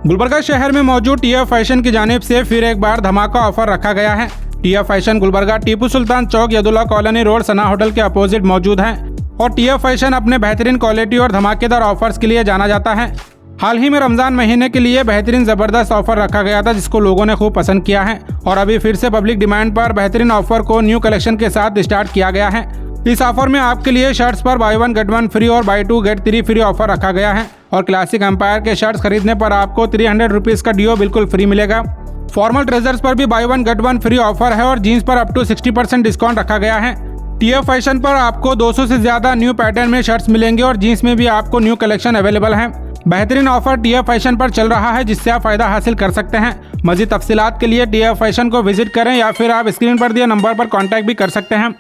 गुलबर्गा शहर में मौजूद टीएफ फैशन की जानिब से फिर एक बार धमाका ऑफर रखा गया है। टीएफ फैशन गुलबर्गा टिप्पू सुल्तान चौक यदुल्ला कॉलोनी रोड सना होटल के अपोजिट मौजूद है और टीएफ फैशन अपने बेहतरीन क्वालिटी और धमाकेदार ऑफर्स के लिए जाना जाता है। हाल ही में रमजान महीने के लिए बेहतरीन जबरदस्त ऑफर रखा गया था जिसको लोगों ने खूब पसंद किया है और अभी फिर से पब्लिक डिमांड पर बेहतरीन ऑफर को न्यू कलेक्शन के साथ स्टार्ट किया गया है। इस ऑफर में आपके लिए शर्ट्स पर बाय 1 गेट 1 फ्री और बाय 2 गेट 3 फ्री ऑफर रखा गया है और क्लासिक एम्पायर के शर्ट्स खरीदने पर आपको 300 रुपीज़ का डिओ बिल्कुल फ्री मिलेगा। फॉर्मल ट्रेजर्स पर भी बाय 1 गेट 1 फ्री ऑफर है और जीन्स पर अप टू 60% डिस्काउंट रखा गया है। टीएफ फैशन पर आपको 200 से ज्यादा न्यू पैटर्न में शर्ट्स मिलेंगे और जीन्स में भी आपको न्यू कलेक्शन अवेलेबल है। बेहतरीन ऑफर टीएफ फैशन पर चल रहा है जिससे आप फायदा हासिल कर सकते हैं। मजीद तफसीलात के लिए टीएफ फैशन को विजिट करें या फिर आप स्क्रीन पर दिए नंबर पर कॉन्टैक्ट भी कर सकते हैं।